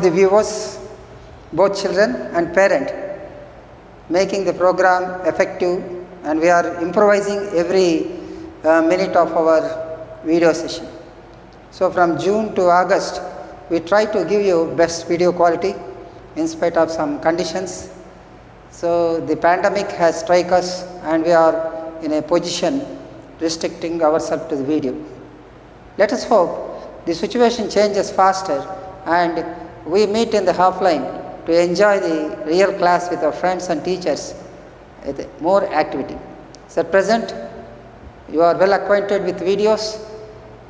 the viewers, both children and parent, making the program effective, and we are improvising every minute of our video session. So from June to August, we try to give you best video quality in spite of some conditions. So the pandemic has struck us and we are in a position restricting ourselves to the video. Let us hope the situation changes faster and we meet in the offline to enjoy the real class with our friends and teachers with more activity. So at present, you are well acquainted with videos.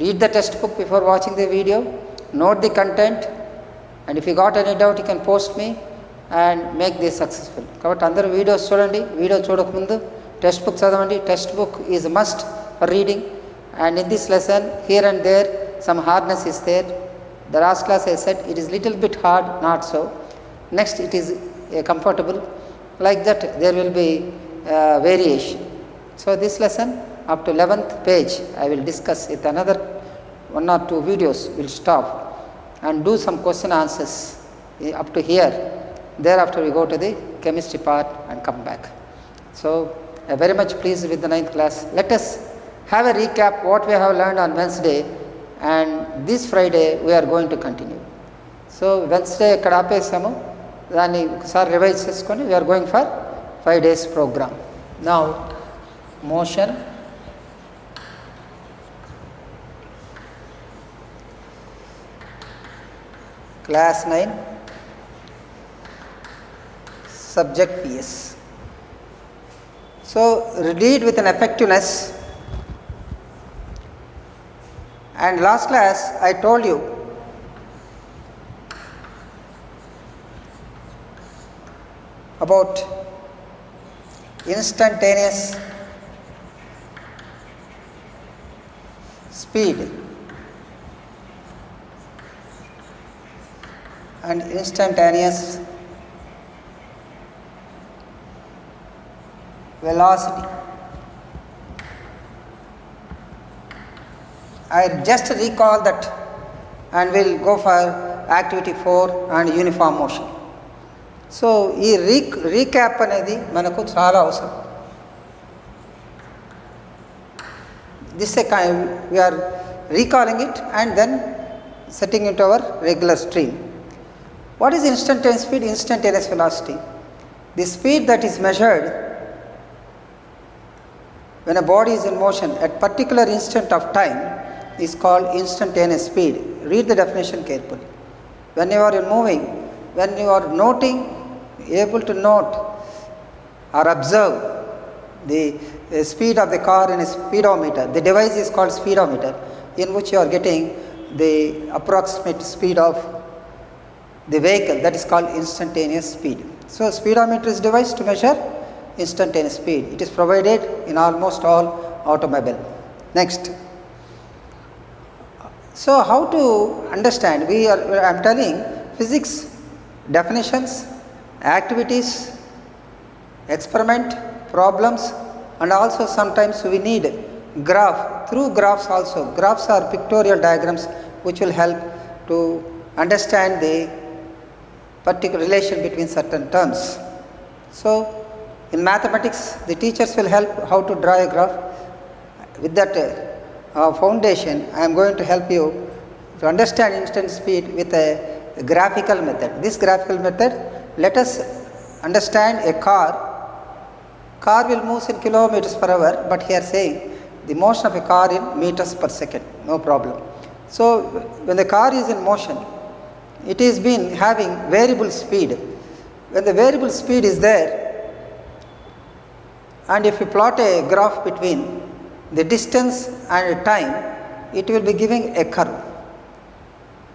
Read the textbook before watching the video, note the content, and if you got any doubt you can post me and make this successful. Kabatti andaru videos chudandi, video chudaka mundu textbook chadavandi. Textbook is a must for reading, and in this lesson here and there some hardness is there. The last class I said it is little bit hard, not so. Next it is comfortable, like that there will be variation. So this lesson up to 11th page I will discuss with another 1 or 2 videos. Will stop and do some question answers up to here. Thereafter we go to the chemistry part and come back. So I am very much pleased with the 9th class. Let us have a recap what we have learned on Wednesday, and this Friday we are going to continue. So Wednesday ekkada aapesamu, danni okasari revise cheskoni we are going for 5 days program. Now motion, class 9, subject PS. So read with an effectiveness, and last class I told you about instantaneous speed and instantaneous velocity. I just recall that and we'll go for activity 4 and uniform motion. So ఈ recap అనేది మనకు చాలా అవసరం. This we are recalling it and then setting into our regular stream. What is instantaneous speed? Instantaneous velocity. The speed that is measured when a body is in motion at particular instant of time is called instantaneous speed. Read the definition carefully. When you are moving, when you are noting, able to note or observe the speed of the car in a speedometer, the device is called speedometer, in which you are getting the approximate speed of the vehicle, that is called instantaneous speed. So speedometer is device to measure instantaneous speed. It is provided in almost all automobile. Next, so how to understand? I am telling physics, definitions, activities, experiment, problems, and also sometimes we need graph. Through graphs also, graphs are pictorial diagrams which will help to understand the particular relation between certain terms. So in mathematics the teachers will help how to draw a graph. With that foundation I am going to help you to understand instant speed with a graphical method. This graphical method, let us understand a car will move in kilometers per hour, but here saying the motion of a car in meters per second, no problem. So when the car is in motion, it is been having variable speed. When the variable speed is there, and if you plot a graph between the distance and time, it will be giving a curve.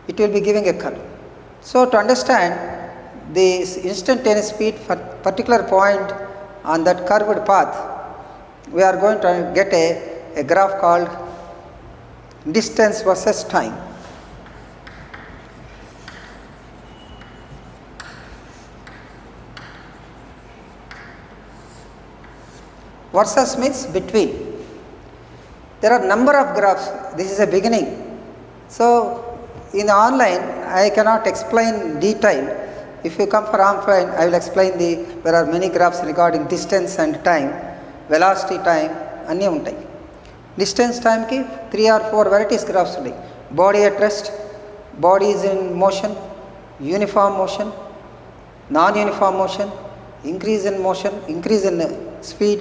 It will be giving a curve. So to understand this instantaneous speed for particular point on that curved path, we are going to get a graph called distance versus time. Versus means between. There are number of graphs. This is a beginning. So in the online I cannot explain detail. If you come for offline, I will explain there are many graphs regarding distance and time, velocity time, అన్నీ ఉంటాయి. Distance time ki 3 or 4 varieties graphs ఉన్నాయి. Body at rest, body is in motion, uniform motion, non-uniform motion, increase in motion, increase in speed.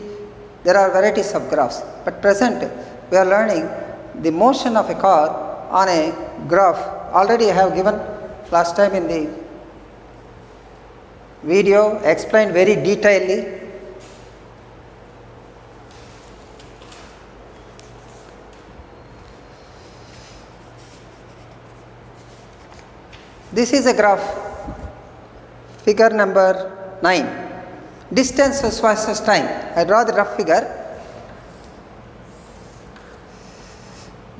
There are varieties of graphs. But present we are learning the motion of a car on a graph. Already I have given last time in the video, explained very detailedly. This is a graph, figure number 9, distance versus time. I draw the rough figure.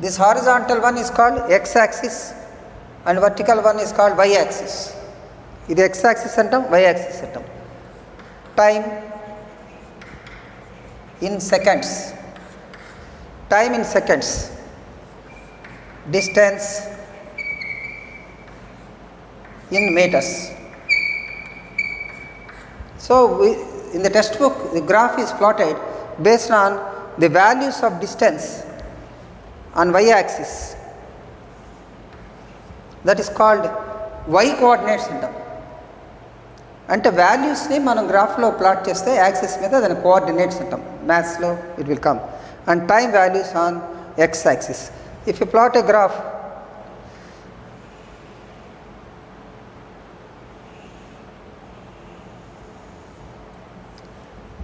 This horizontal one is called x-axis and vertical one is called y-axis. ఇది x-axis అంటాం, y-axis అంటాం. Time in seconds, time in seconds, distance in meters. So in the textbook the graph is plotted based on the values of distance on y-axis, that is called y coordinates అంటాం. అంటే వాల్యూస్ని మనం గ్రాఫ్లో plot చేస్తే axis మీద దాని coordinates అంటాం. మ్యాథ్స్లో it will come. And time values on X axis. If you plot a graph,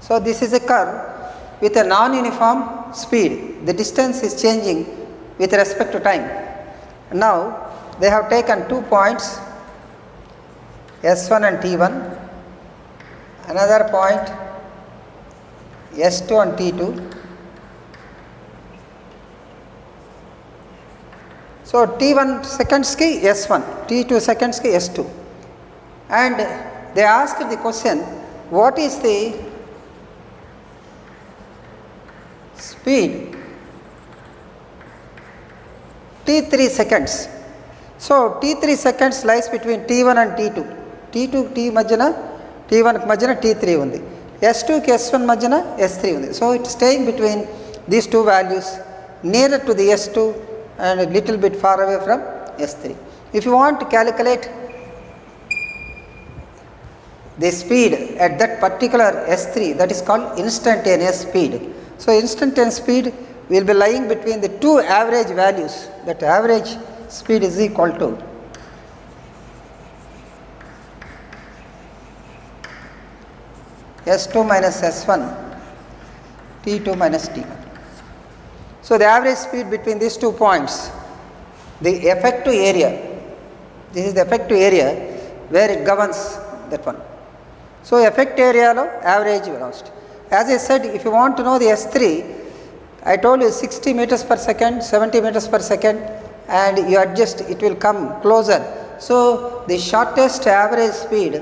so this is a curve with a non-uniform speed. The distance is changing with respect to time. Now they have taken 2 points, S1 and T1, another point S2 and T2. So T1 seconds ki S1, T2 seconds ki S2, and they asked the question, what is the speed T3 seconds? So T3 seconds lies between T1 and T2. T2 T మధ్యన, T1 మధ్యన T3 ఉంది, S2 కి S1 మధ్యన S3 ఉంది. So it's staying between these two values, nearer to the S2 and a little bit far away from S3. If you want to calculate the speed at that particular S3, that is called instantaneous speed. So instantaneous speed will be lying between the two average values. That average speed is equal to S2 minus S1, T2 minus T1. So the average speed between these 2 points, the effective area, this is the effective area where it governs that one. So effective area lo average velocity. As I said, if you want to know the S3, I told you 60 meters per second, 70 meters per second, and you adjust, it will come closer. So the shortest average speed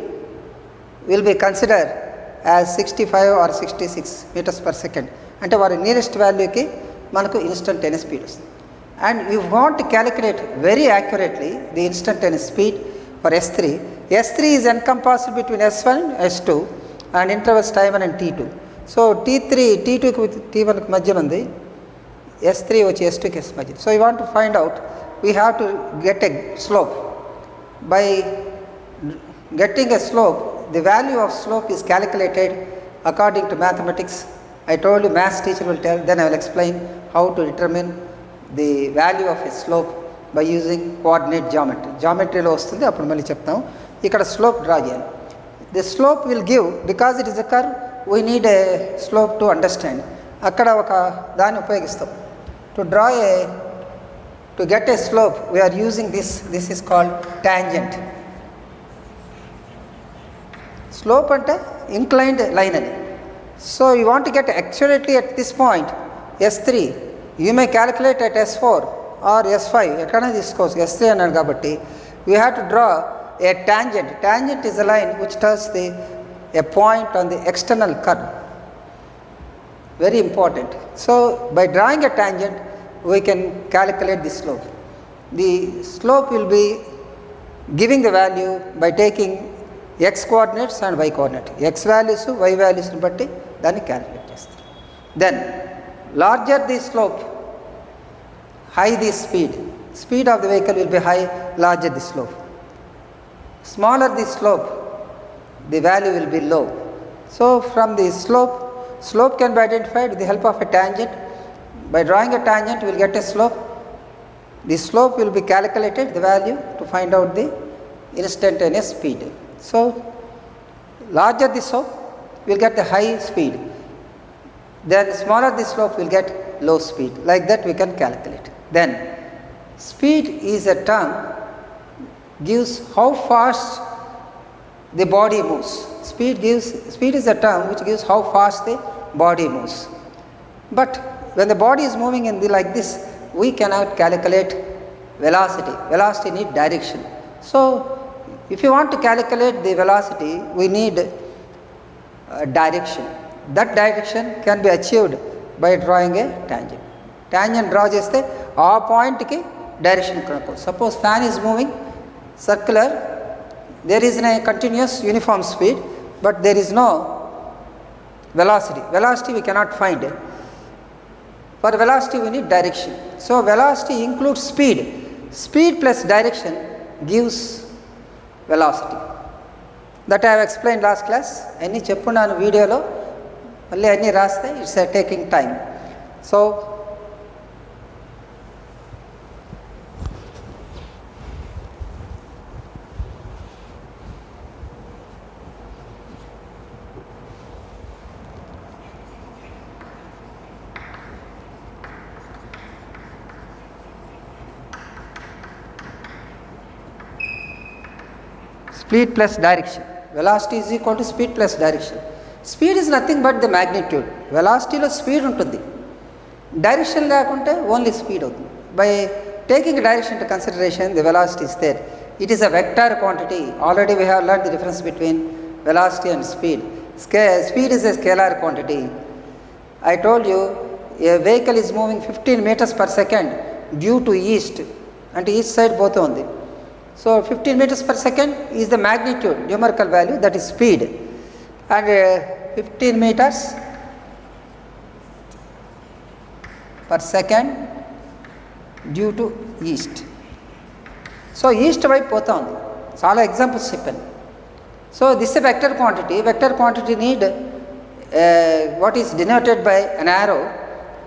will be considered as 65 or 66 meters per second. అంటే వారి nearest వాల్యూకి మనకు instantaneous speed వస్తుంది. And you want to calculate very accurately the instantaneous speed for S3. S3 is encompassed between S1 S2 and intervals T1 and T2. So T3 T2కి T1కి మధ్యలో ఉంది, S3 వచ్చి S2కి మధ్య. So you want to find out, we have to get a slope. By getting a slope, the value of slope is calculated according to mathematics. I told you maths teacher will tell, then I will explain how to determine the value of a slope by using coordinate geometry. Geometryలో వస్తుంది, అప్పుడు మళ్ళీ చెప్తాం. ఇక్కడ slope draw చేయాలి. The slope will give, because it is a curve, we need a slope to understand. అక్కడ ఒక దాన్ని ఉపయోగిస్తాం. To get a slope, we are using this is called tangent. Slope అంటే inclined line అని. So you want to get accurately at this point S3, you may calculate at S4 or S5, ఎక్కడైనా తీసుకోవచ్చు. S3 అన్నాడు కాబట్టి we have to draw a tangent. Tangent is a line which touches a point on the external curve. Very important. So by drawing a tangent we can calculate the slope. the slope will be giving the value by taking x coordinates and y coordinate. X values, y values batti danni calculate chestam. Then larger the slope, high the speed. Speed of the vehicle will be high, larger the slope. Smaller the slope, the value will be low. So from the slope can be identified with the help of a tangent. By drawing a tangent, we will get a slope. The slope will be calculated, the value, to find out the instantaneous speed. So larger the slope, we will get the high speed. Then smaller the slope, we will get low speed. Like that we can calculate. Then speed is a term, gives how fast the body moves. Speed is a term which gives how fast the body moves. But when the body is moving in like this, we cannot calculate velocity. Velocity needs direction. So if you want to calculate the velocity, we need direction. That direction can be achieved by drawing a tangent. Tangent draw cheste aa point ki direction kanuko. Suppose fan is moving circular, there is a continuous uniform speed, but there is no velocity. Velocity we cannot find. For velocity we need direction. So velocity includes speed. Speed plus direction gives velocity. That I have explained last class. Any cheppundanu video lo malli anni raste, it's taking time. So speed plus direction. Velocity is equal to speed plus direction. Speed is nothing but the magnitude. Velocity lo speed untundi. Direction lekunte only speed avutundi. By taking direction into consideration, the velocity is there. It is a vector quantity. Already we have learned the difference between velocity and speed. Speed is a scalar quantity. I told you a vehicle is moving 15 meters per second due to east, and east side both undi. So 15 meters per second is the magnitude, numerical value, that is speed, and 15 meters per second due to east. So east వైపు పోతా ఉంది. చాలా examples చెప్పాను. So this is a vector quantity. Vector quantity need what is denoted by an arrow,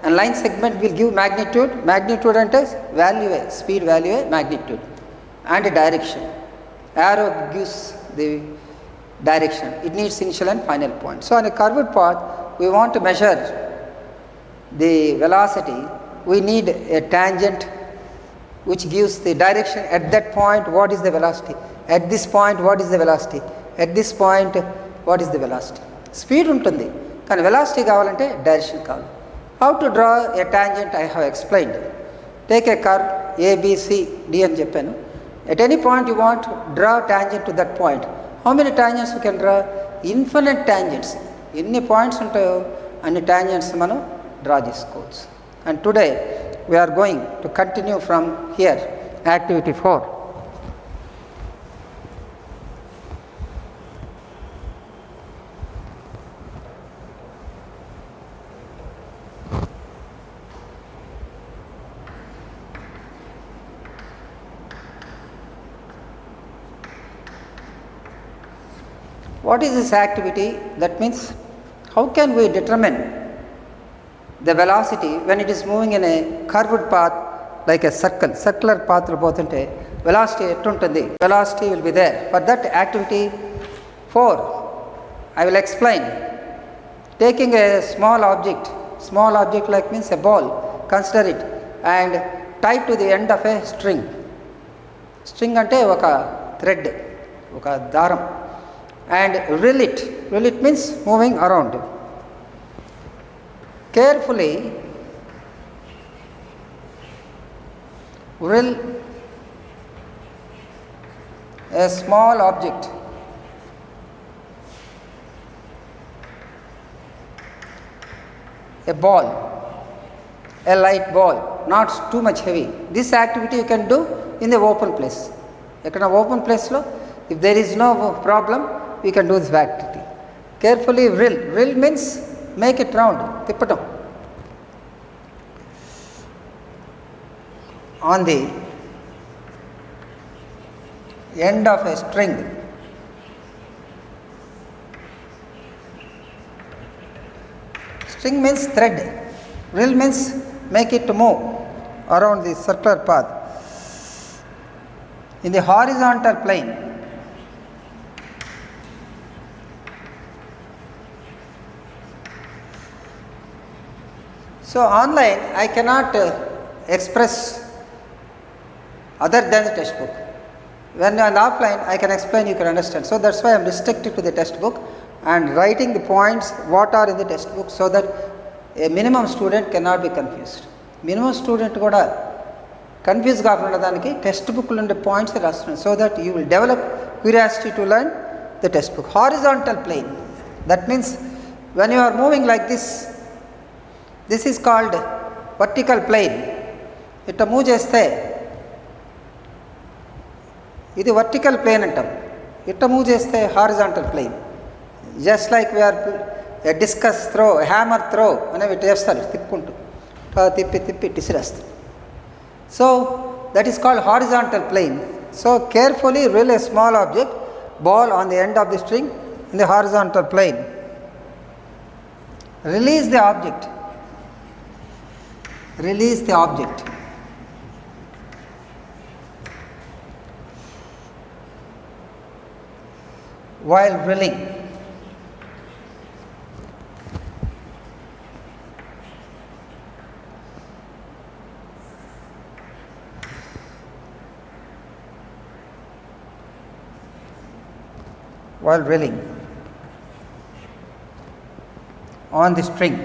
and line segment will give magnitude. Magnitude అంటే value, speed value, magnitude, and direction. Arrow gives the direction. It needs initial and final point. So on a curved path, we want to measure the velocity. We need a tangent which gives the direction. At that point, what is the velocity? At this point, what is the velocity? At this point, what is the velocity? Speed ఉంటుంది, కానీ velocity కావాలంటే direction కావాలి. How to draw a tangent I have explained. Take a curve A, B, C, D అని చెప్పాను. At any point you want to draw tangent to that point. How many tangents you can draw? Infinite tangents. ఎన్ని points ఉంటాయో అన్ని tangents మనం draw చేసుకోవచ్చు. And today we are going to continue from here, activity 4. What is this activity? That means how can we determine the velocity when it is moving in a curved path like a circular path lo pothunte velocity ettuntundi? Velocity will be there. For that activity 4 I will explain. Taking a small object like means a ball, consider it, and tie to the end of a string ante oka thread, oka daram, and reel it means moving around. Carefully reel a small object, a ball, a light ball. not too much heavy. This activity you can do in the open place. Ekkada open place lo, if there is no problem, we can do this activity. Carefully rill. Rill means make it round, tippatam. On the end of a string. String means thread. Rill means make it to move around the circular path in the horizontal plane. So online I cannot express other than the textbook. When on offline I can explain, you can understand. So that's why I am restricted to the textbook and writing the points what are in the textbook, so that a minimum student cannot be confused. Minimum student kuda confuse kaakunda daniki textbook lo unde points rastunnadu, so that you will develop curiosity to learn the textbook. Horizontal plane, that means when you are moving like this, this is called vertical plane. Itta move chesthe ఇది vertical plane అంటాం. ఇట్ట move చేస్తే horizontal plane. Just like we're discus throw, hammer throw అనేవి చేస్తారు తిప్పుకుంటూ, తిప్పి తిప్పి డిసిరేస్తారు. So that is called horizontal plane. So carefully whirl a small object ball on the end of the string in the horizontal plane. Release the object. Release the object. While drilling. While drilling on the string.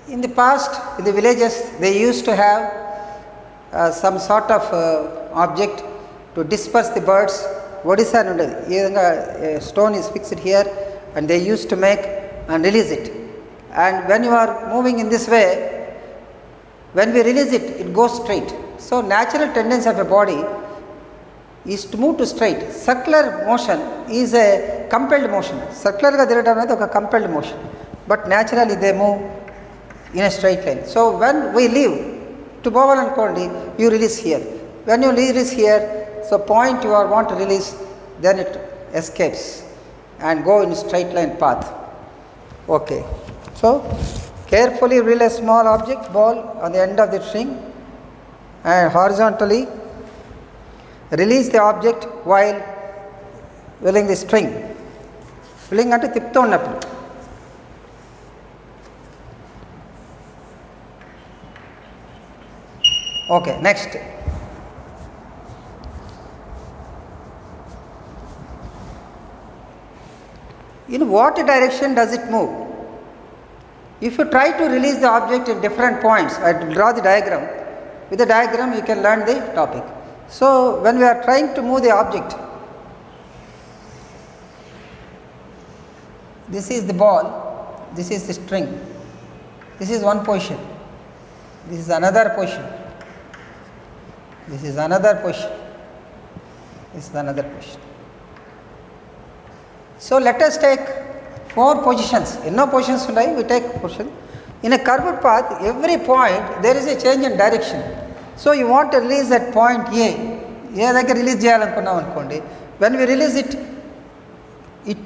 In the past, in the villages, they used to have some sort of object to disperse the birds. Odisha అని ఉండేది. ఈ విధంగా stone is fixed here and they used to make and release it. And when you are moving in this way, when we release it, it goes straight. So natural tendency of a body is to move to straight. Circular motion is a compelled motion. Circular గా తిరగడం అనేది ఒక compelled motion. But naturally they move in a straight line. So when we leave to పోవాలనుకోండి, you release here. When you release here, so point you are want to release, then it escapes and go in straight line path. Okay. So carefully reel a small object ball on the end of the string and horizontally release the object while reeling the string. Reeling అంటే తిప్పుతూ ఉన్నప్పుడు. Okay, next. In what direction does it move? If you try to release the object in different points, I draw the diagram. With the diagram you can learn the topic. So when we are trying to move the object, this is the ball, this is the string, this is one position, this is another position, this is another position, this is another position. So let us take 4 positions. No positions undayi, we take position. In a curved path, every point there is a change in direction. So you want to release that point A. A దగ్గర release చేయాలనుకున్నాం అనుకోండి. When we release it, it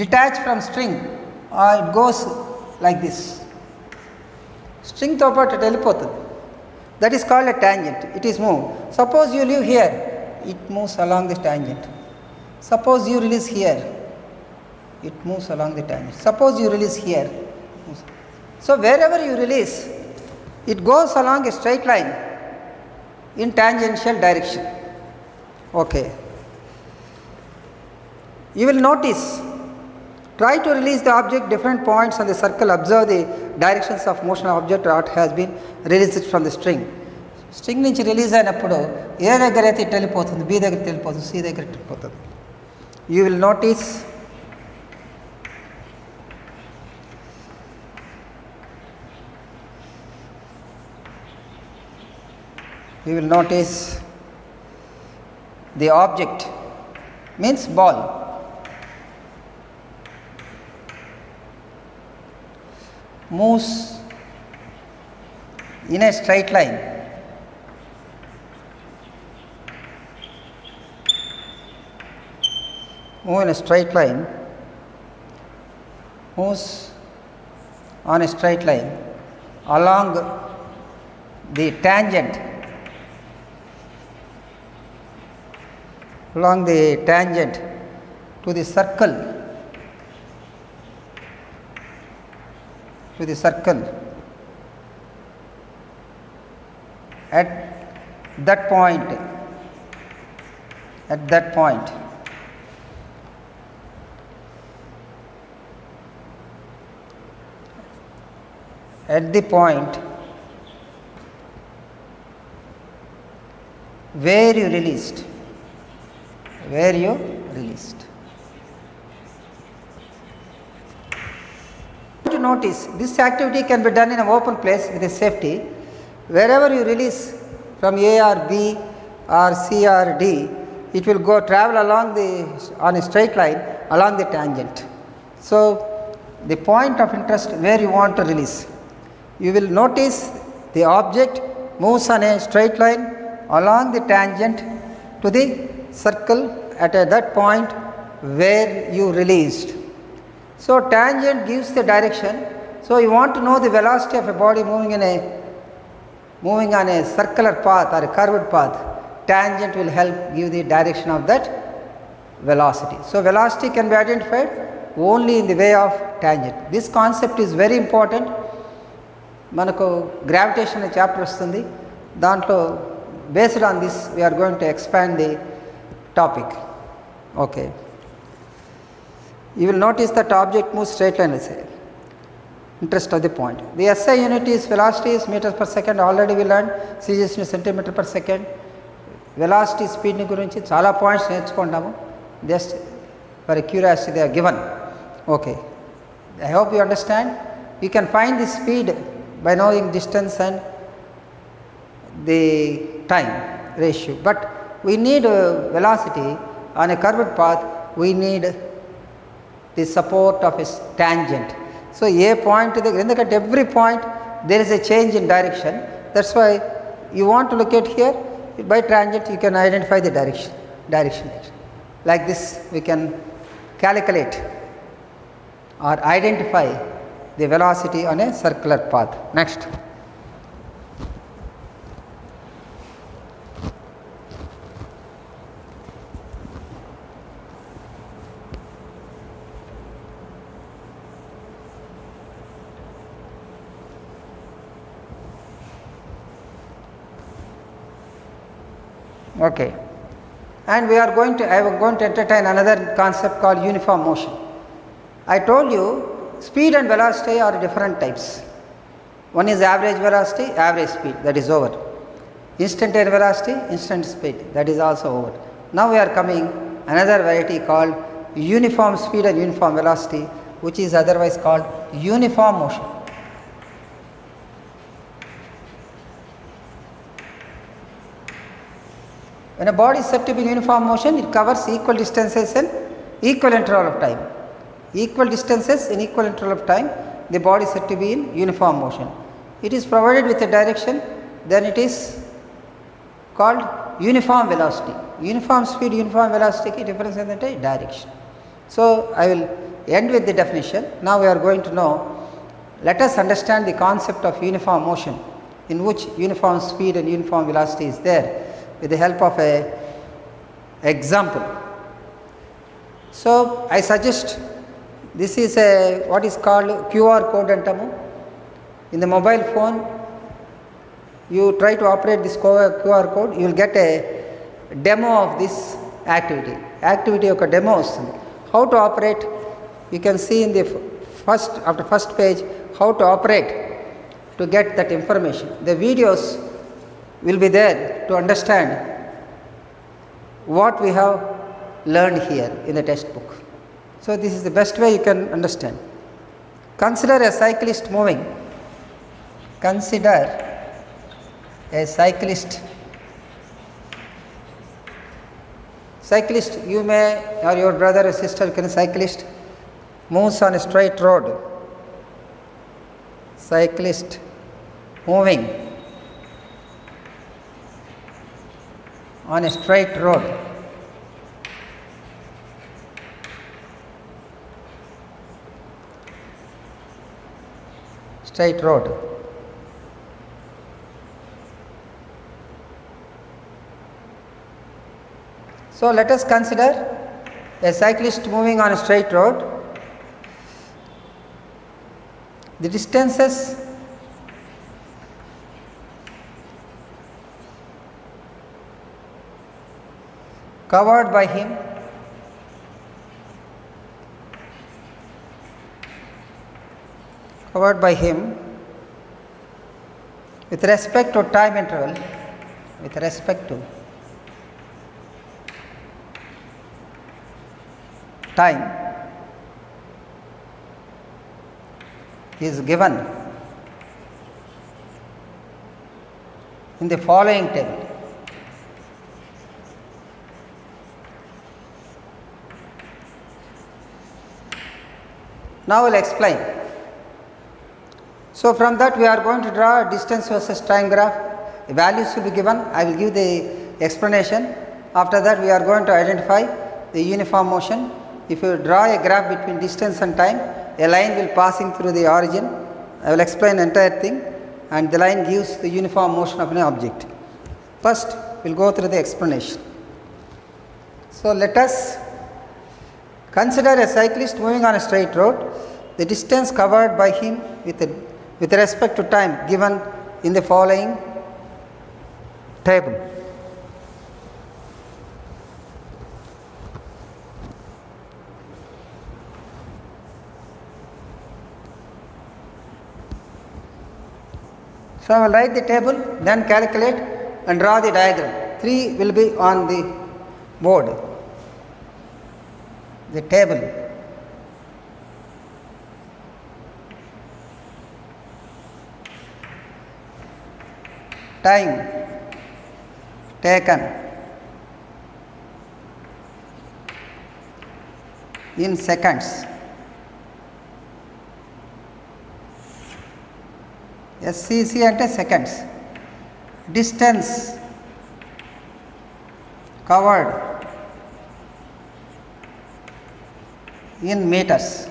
detach from string or it goes like this. String తో పాటు it వెళ్ళిపోతుంది. That is called a tangent. It is moved. Suppose you leave here, it moves along the tangent. Suppose you release here, it moves along the tangent. Suppose you release here. So wherever you release, it goes along a straight line in tangential direction. Okay. You will notice, try to release the object different points on the circle. Observe the directions of motion of object that has been released from the string. String నుంచి release అయినప్పుడు ఏ దగ్గర అయితే ఇటు వెళ్ళిపోతుంది, B దగ్గర వెళ్ళిపోతుంది, C దగ్గర వెళ్ళిపోతుంది. You will notice you will notice the object means ball. Moves in a straight line. Move in a straight line. Moves on a straight line along the tangent. Along the tangent to the circle. To the circle at that point, at the point where you released, To notice this activity can be done in an open place with a safety. Wherever you release from A or B or C or D, it will go travel along on a straight line along the tangent. So the point of interest where you want to release, you will notice the object moves on a straight line along the tangent to the circle at that point where you released. So tangent gives the direction. So you want to know the velocity of a body moving on a circular path or a curved path. Tangent will help give the direction of that velocity. So velocity can be identified only in the way of tangent. This concept is very important. Manaku gravitation chapter vastundi. Dantlo based on this we are going to expand the topic. Okay. You will notice that object moves straight line, interest of the point. The SI unit is velocity is meters per second, already we learned, C is centimeter per second. Velocity speed ni gurinchi chala points nechukondamu, just for a curiosity they are given. Okay, I hope you understand. You can find the speed by knowing distance and the time ratio, but we need velocity on a curved path, we need the support of a tangent. So a point to at every point there is a change in direction. That's why you want to look at here, by tangent you can identify the direction. Like this we can calculate or identify the velocity on a circular path. Next. Okay, and I am going to entertain another concept called uniform motion. I told you speed and velocity are different types. One is average velocity, average speed, that is over. Instantaneous velocity, instant speed, that is also over. Now we are coming another variety called uniform speed and uniform velocity, which is otherwise called uniform motion. When a body is said to be in uniform motion, it covers equal distances in equal interval of time. Equal distances in equal interval of time, the body is said to be in uniform motion. It is provided with a direction, then it is called uniform velocity. Uniform speed, uniform velocity difference in the direction. So I will end with the definition. Now we are going to know, let us understand the concept of uniform motion, in which uniform speed and uniform velocity is there, with the help of a example. So I suggest, this is a what is called QR code antamu. In the mobile phone you try to operate this QR code, you will get a demo of this activity of a demo. How to operate, you can see in the first page how to operate to get that information. The videos will be there to understand what we have learned here in the textbook. So this is the best way you can understand. Consider a cyclist moving. Consider a cyclist cyclist, you may, or your brother or sister can cyclist, moves on a straight road. Cyclist moving on a straight road. Straight road. So let us consider a cyclist moving on a straight road. The distances covered by him with respect to time interval, with respect to time is given in the following table. Now I will explain. So from that we are going to draw a distance versus time graph. The values will be given. I will give the explanation. After that we are going to identify the uniform motion. If you draw a graph between distance and time, a line will passing through the origin. I will explain the entire thing, and the line gives the uniform motion of an object. First we will go through the explanation. So let us consider a cyclist moving on a straight road. The distance covered by him with respect to time given in the following table. So I will write the table, then calculate and draw the diagram. 3 will be on the board. The table. Time taken in seconds. SCC ante seconds. Distance covered in meters.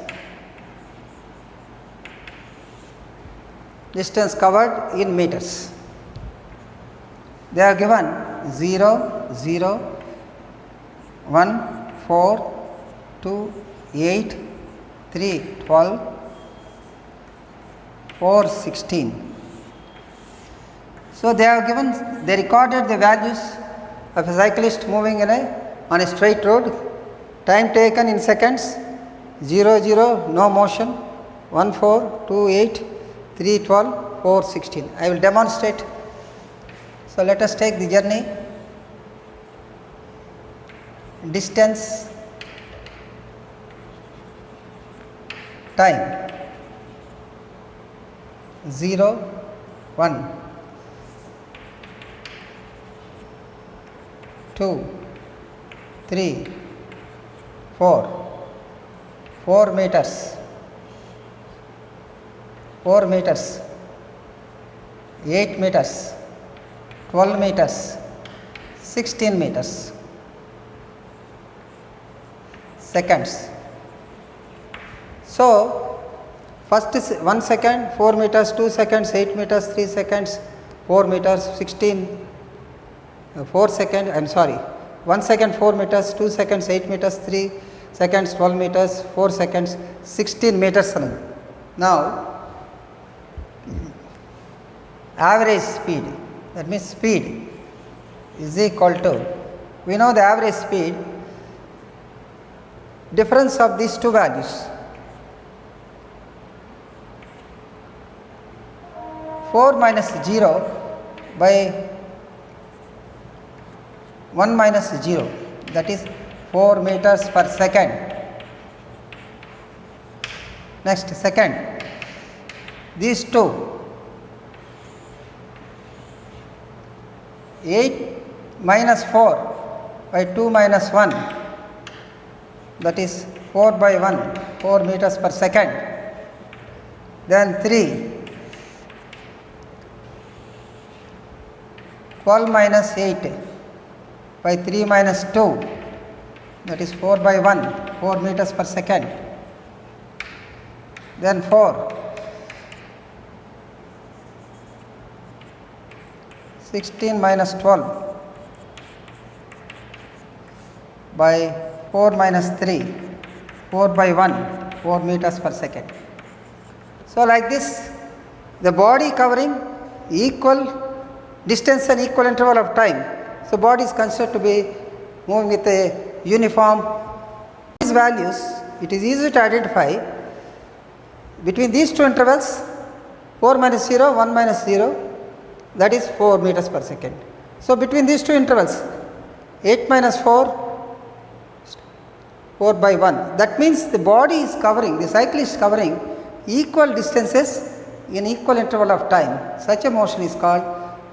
Distance covered in meters. They are given 0, 0, 1, 4, 2, 8, 3, 12, 4, 16. So they have given, they recorded the values of a cyclist moving on a straight road. Time taken in seconds, 0, 0, no motion, 1, 4, 2, 8, 3, 12, 4, 16. I will demonstrate. So let us take the journey. Distance, time, 0, 1, 2, 3, 4, 4 meters, 4 meters, 8 meters, 12 meters, 16 meters. Seconds. So first is 1 second, 4 meters, 2 seconds, 8 meters, 3 seconds, 4 meters, 16, 4 seconds, I am sorry, 1 second, 4 meters, 2 seconds, 8 meters, 3 seconds, 12 meters, 4 seconds, 16 meters. Now average speed, that means speed is equal to, we know the average speed, difference of these two values, 4 minus 0 by 1 minus 0, that is 4 meters per second. Next, second, these two, 8 minus 4 by 2 minus 1, that is 4 by 1, 4 meters per second. Then 3, 12 minus 8 by 3 minus 2, that is 4 by 1, 4 meters per second. Then 4, 16 minus 12 by 4 minus 3, 4 by 1, 4 meters per second. So like this, the body covering equal distance and equal interval of time. So body is considered to be moving with a uniform. These values, it is easy to identify between these two intervals, 4 minus 0, 1 minus 0, that is 4 meters per second. So between these two intervals, 8 minus 4, 4 by 1. That means the body is covering, the cyclist is covering equal distances in equal interval of time. Such a motion is called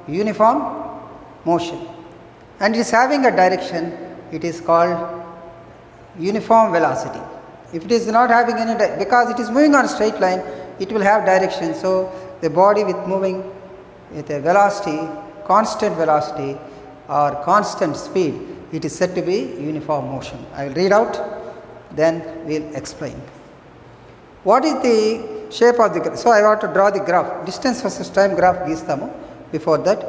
uniform motion, and it is having a direction, it is called uniform velocity. If it is not having any, because it is moving on a straight line, it will have direction. So the body with moving with a velocity, constant velocity or constant speed, it is said to be uniform motion. I will read out, then we will explain. What is the shape of the graph? So I want to draw the graph, distance versus time graph geestamu. Before that,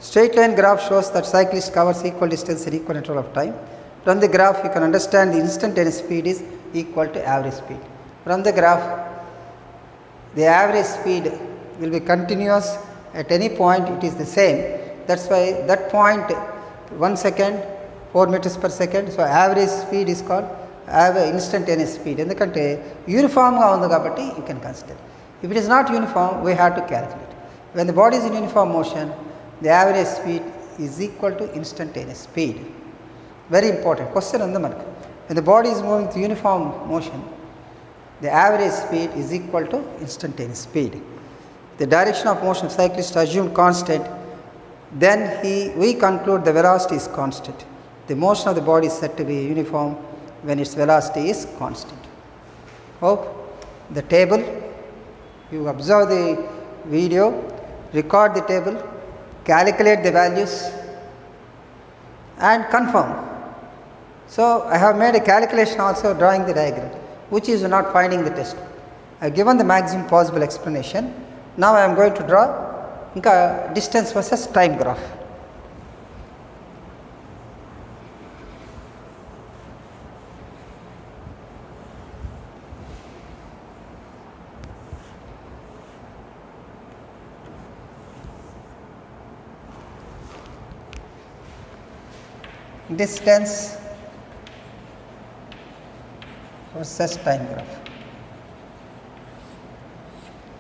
straight line graph shows that cyclist covers equal distance in equal interval of time. From the graph you can understand the instantaneous speed is equal to average speed. From the graph, the average speed will be continuous. At any point it is the same. That's why that point 1 second 4 meters per second. So average speed is called instantaneous speed. ఎందుకంటే యూనిఫామ్గా ఉంది కాబట్టి you can consider. If it is not uniform, we have to calculate. When the body is in uniform motion, the average speed is equal to instantaneous speed. Very important question ఉంది మనకు. When the body is moving to uniform motion, the average speed is equal to instantaneous speed. The direction of motion cyclist assumed constant, then we conclude the velocity is constant. The motion of the body is said to be uniform when its velocity is constant. Hope the table, you observe the video, record the table, calculate the values and confirm. So I have made a calculation also drawing the diagram, which is not finding the test. I have given the maximum possible explanation. Now I am going to draw distance versus time graph. Distance versus time graph.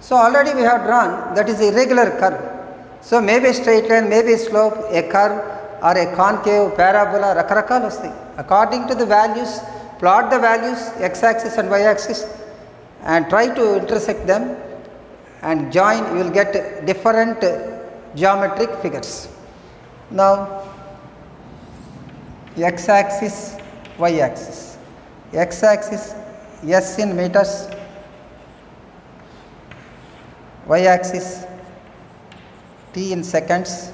So already we have drawn, that is a irregular curve. So maybe a straight line, maybe a slope, a curve or a concave, parabola, rakarakalu vastayi. According to the values, plot the values x axis and y axis and try to intersect them and join, you will get different geometric figures. Now x axis, y axis. X axis s in meters, y axis t in seconds.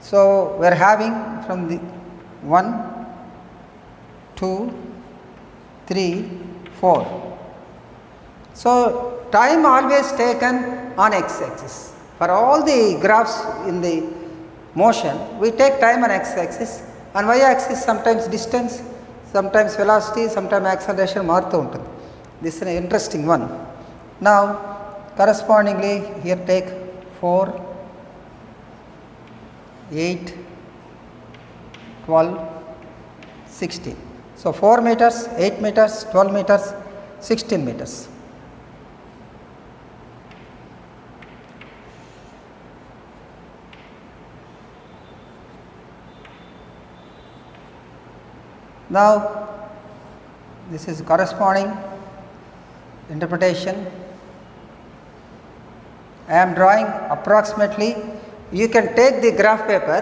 So we are having from the 1, 2, 3, 4. So time always taken on x axis. For all the graphs in the motion, we take time on x axis. On y axis sometimes distance, sometimes velocity, sometimes acceleration మారుతూ ఉంటుంది. This is an interesting one. Now correspondingly here take 4, 8, 12, 16. So 4 meters, 8 meters, 12 meters, 16 meters. Now this is corresponding interpretation. I am drawing approximately, you can take the graph paper,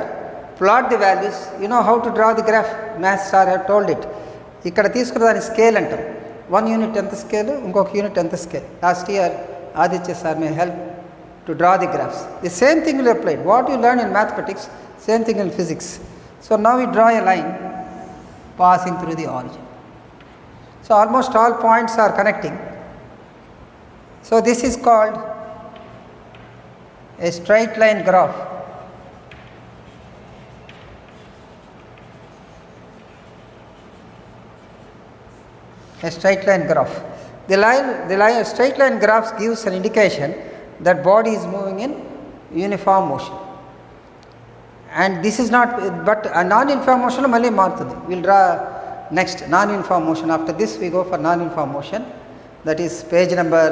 plot the values. You know how to draw the graph. Maths sir have told it. ఇక్కడ తీసుకున్న దాని scale అంటాం. 1 unit ఎంత scale, ఇంకొక unit ఎంత scale. Last year Aditya sir may help to draw the graphs. The same thing will apply. What you learn in mathematics, same thing in physics. So now we draw a line passing through the origin. So almost all points are connecting. So this is called a straight line graph. A straight line graph. The straight line graphs gives an indication that body is moving in uniform motion. And this is not, but a non-uniform motion malli marutundi. We will draw next non-uniform motion. After this we go for non-uniform motion. That is page number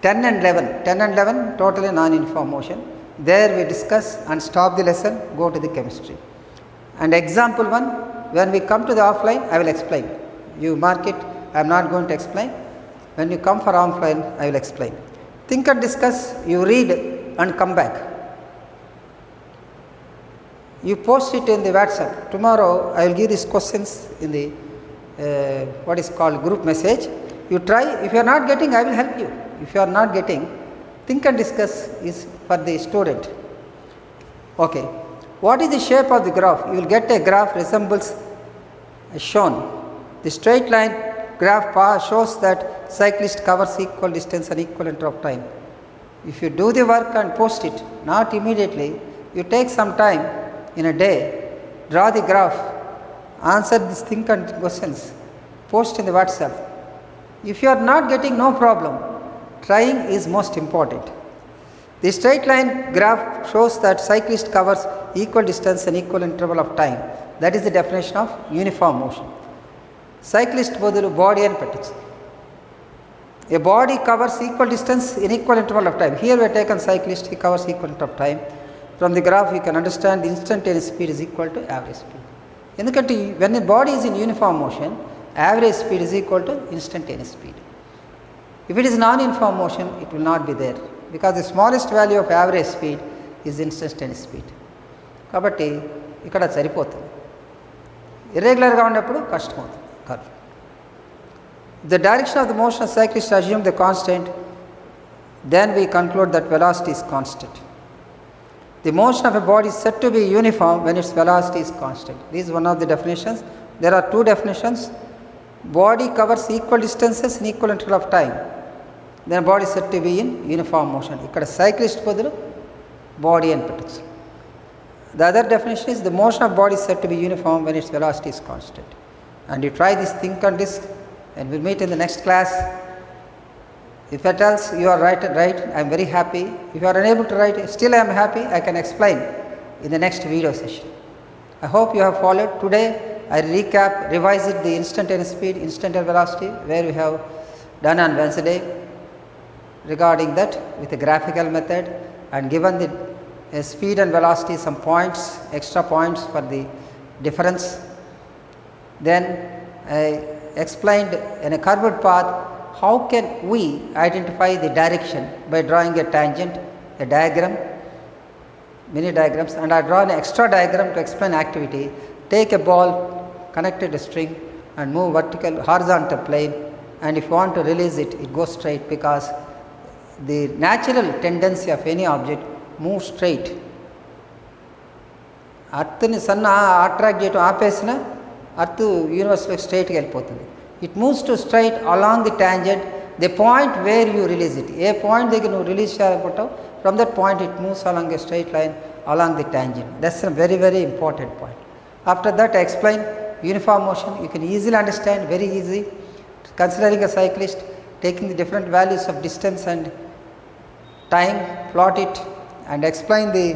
10 and 11. 10 and 11 totally non-uniform motion. There we discuss and stop the lesson, go to the chemistry. And example 1, when we come to the offline, I will explain. You mark it, I am not going to explain. When you come for offline, I will explain. Think and discuss, you read and come back. You post it in the WhatsApp. Tomorrow I will give these questions in the what is called group message. You try. If you are not getting, I will help you. If you are not getting, think and discuss is for the student. Okay. What is the shape of the graph? You will get a graph resembles as shown. The straight line graph shows that cyclist covers equal distance and equal interval of time. If you do the work and post it, not immediately, you take some time in a day, draw the graph, answer this thing and questions, post in the WhatsApp. If you are not getting, no problem. Trying is most important. The straight line graph shows that cyclist covers equal distance and equal interval of time. That is the definition of uniform motion. Cyclist bodulu body అని పెట్టచ్చు. A body covers equal distance in equal interval of time. Here we have taken cyclist, he covers equal interval of time. From the graph you can understand the instantaneous speed is equal to average speed. ఎందుకంటే when a body is in uniform motion, average speed is equal to instantaneous speed. If it is non-uniform motion, it will not be there because the smallest value of average speed is instantaneous speed. కాబట్టి ఇక్కడ సరిపోతుంది. ఇర్రెగ్యులర్గా ఉన్నప్పుడు కష్టమవుతుంది. The direction of the motion of cyclist assume the constant, then we conclude that velocity is constant. The motion of a body is said to be uniform when its velocity is constant. This is one of the definitions. There are two definitions. Body covers equal distances in equal interval of time. Then body is said to be in uniform motion. ఇక్కడ cyclist బదులు body అని పెట్టచ్చు. The other definition is the motion of body is said to be uniform when its velocity is constant. And you try this think on this and we'll meet in the next class. If at all you are right, I am very happy. If you are unable to write, still I am happy, I can explain in the next video session. I hope you have followed. Today I revised the instantaneous speed, instantaneous velocity where we have done on Wednesday regarding that with a graphical method and given the speed and velocity some points, extra points for the difference. Then I explained in a curved path how can we identify the direction by drawing a tangent, a diagram, many diagrams, and I draw an extra diagram to explain activity. Take a ball, connect it to a string and move horizontal plane, and if you want to release it, it goes straight because the natural tendency of any object moves straight. అర్త్ని సన్న attract చేయటం ఆపేసిన earth యూనివర్స్లో స్ట్రైట్గా వెళ్ళిపోతుంది. It moves to straight along the tangent the point where you release it. ఏ point దగ్గర నువ్వు release చేయాలనుకుంటావు, from that point it moves along a straight line along the tangent. That's a very very important point. After that I explain uniform motion. You can easily understand, very easy, considering a cyclist taking the different values of distance and time, plot it and explain the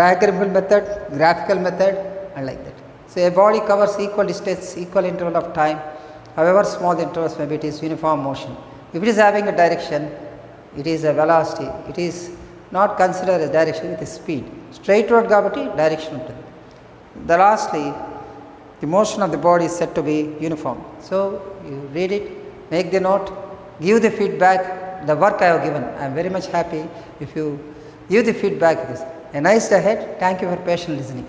diagramical method, graphical method and like that. So a body covers equal distance, equal interval of time, however small the intervals may be, it is uniform motion. If it is having a direction, it is a velocity, it is not considered as direction, it is speed. Straight road kabatti direction untundi. The lastly, the motion of the body is said to be uniform. So you read it, make the note, give the feedback, the work I have given. I am very much happy if you give the feedback. A nice day ahead. Thank you for patient listening.